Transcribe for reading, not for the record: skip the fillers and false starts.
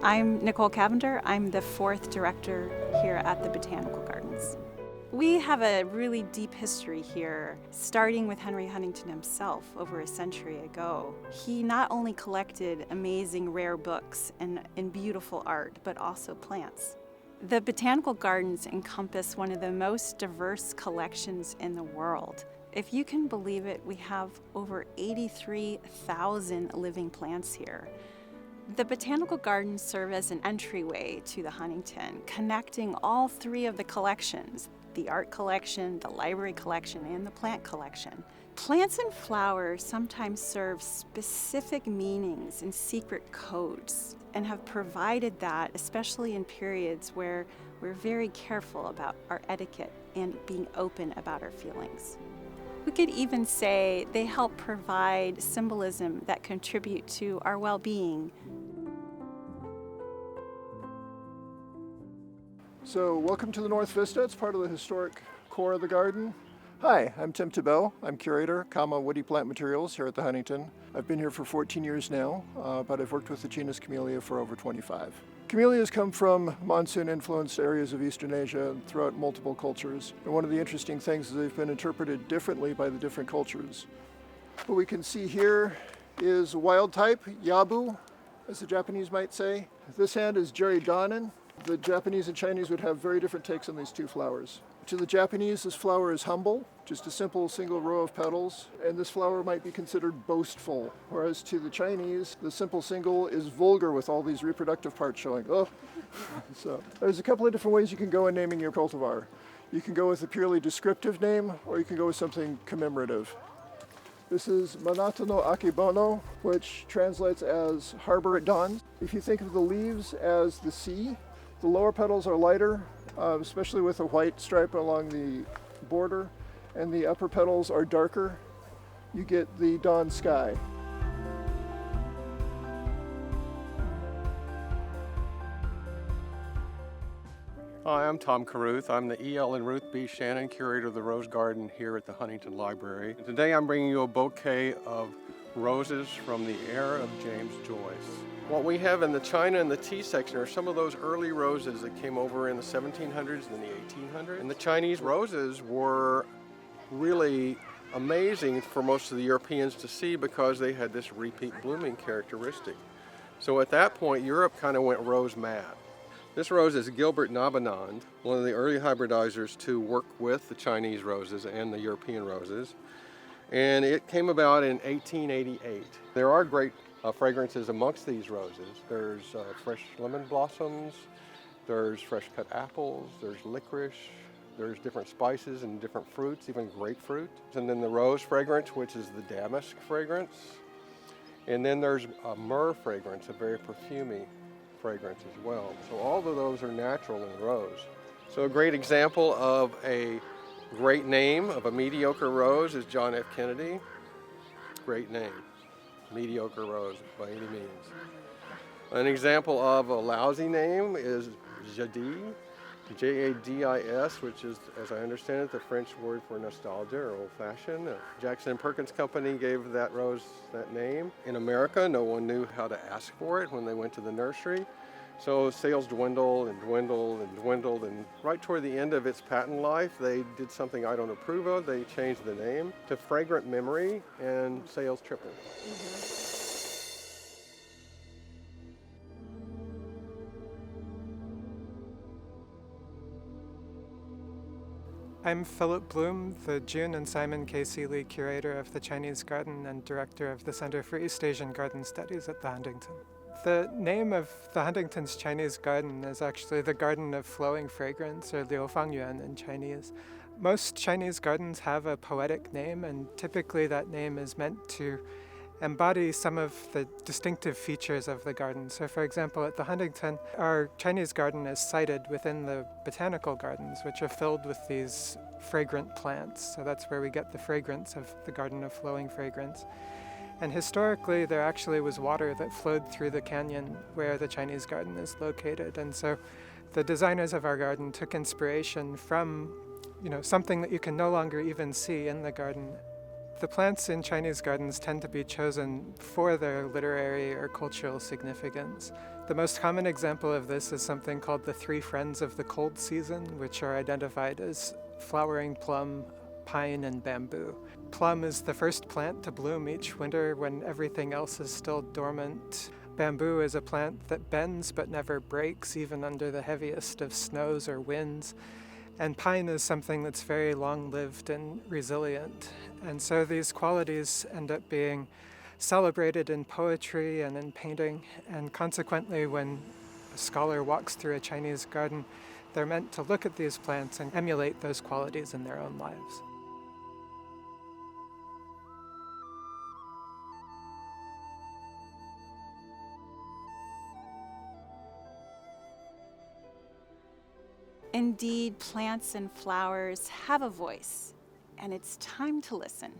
I'm Nicole Cavender. I'm the 4th director here at the Botanical Gardens. We have a really deep history here, starting with Henry Huntington himself over a century ago. He not only collected amazing rare books and beautiful art, but also plants. The Botanical Gardens encompass one of the most diverse collections in the world. If you can believe it, we have over 83,000 living plants here. The Botanical Gardens serve as an entryway to the Huntington, connecting all 3 of the collections: the art collection, the library collection, and the plant collection. Plants and flowers sometimes serve specific meanings and secret codes, and have provided that, especially in periods where we're very careful about our etiquette and being open about our feelings. We could even say they help provide symbolism that contribute to our well-being. So welcome to the North Vista. It's part of the historic core of the garden. Hi, I'm Tim Tabell. I'm curator, woody plant materials here at the Huntington. I've been here for 14 years now, but I've worked with the genus Camellia for over 25. Camellias come from monsoon-influenced areas of Eastern Asia throughout multiple cultures. And one of the interesting things is they've been interpreted differently by the different cultures. What we can see here is a wild type, yabu, as the Japanese might say. This hand is Jeridanen. The Japanese and Chinese would have very different takes on these 2 flowers. To the Japanese, this flower is humble, just a simple single row of petals, and this flower might be considered boastful. Whereas to the Chinese, the simple single is vulgar with all these reproductive parts showing. Oh. So there's a couple of different ways you can go in naming your cultivar. You can go with a purely descriptive name, or you can go with something commemorative. This is Manata no Akebono, which translates as harbor at dawn. If you think of the leaves as the sea, the lower petals are lighter, especially with a white stripe along the border, and the upper petals are darker. You get the dawn sky. Hi, I'm Tom Caruth. I'm the E.L. and Ruth B. Shannon Curator of the Rose Garden here at the Huntington Library. And today I'm bringing you a bouquet of roses from the era of James Joyce. What we have in the China and the tea section are some of those early roses that came over in the 1700s and the 1800s. And the Chinese roses were really amazing for most of the Europeans to see because they had this repeat blooming characteristic. So at that point, Europe kind of went rose mad. This rose is Gilbert Nabanand, one of the early hybridizers to work with the Chinese roses and the European roses. And it came about in 1888. There are great fragrances amongst these roses. There's fresh lemon blossoms, there's fresh cut apples, there's licorice, there's different spices and different fruits, even grapefruit. And then the rose fragrance, which is the damask fragrance. And then there's a myrrh fragrance, a very perfumey fragrance as well. So all of those are natural in the rose. So a great example of a great name of a mediocre rose is John F. Kennedy. Great name. Mediocre rose by any means. An example of a lousy name is Jadis, Jadis, which is, as I understand it, the French word for nostalgia or old-fashioned. Jackson & Perkins Company gave that rose that name. In America, no one knew how to ask for it when they went to the nursery. So sales dwindled and dwindled and dwindled, and right toward the end of its patent life, they did something I don't approve of. They changed the name to Fragrant Memory, and sales tripled. I'm Philip Bloom, the June and Simon K. Seeley Curator of the Chinese Garden and Director of the Center for East Asian Garden Studies at the Huntington. The name of the Huntington's Chinese Garden is actually the Garden of Flowing Fragrance, or Liu Fangyuan in Chinese. Most Chinese gardens have a poetic name, and typically that name is meant to embody some of the distinctive features of the garden. So for example, at the Huntington, our Chinese garden is sited within the Botanical Gardens, which are filled with these fragrant plants. So that's where we get the fragrance of the Garden of Flowing Fragrance. And historically, there actually was water that flowed through the canyon where the Chinese garden is located. And so the designers of our garden took inspiration from, something that you can no longer even see in the garden. The plants in Chinese gardens tend to be chosen for their literary or cultural significance. The most common example of this is something called the Three Friends of the Cold Season, which are identified as flowering plum, pine, and bamboo. Plum is the first plant to bloom each winter when everything else is still dormant. Bamboo is a plant that bends but never breaks, even under the heaviest of snows or winds. And pine is something that's very long-lived and resilient. And so these qualities end up being celebrated in poetry and in painting. And consequently, when a scholar walks through a Chinese garden, they're meant to look at these plants and emulate those qualities in their own lives. Indeed, plants and flowers have a voice, and it's time to listen.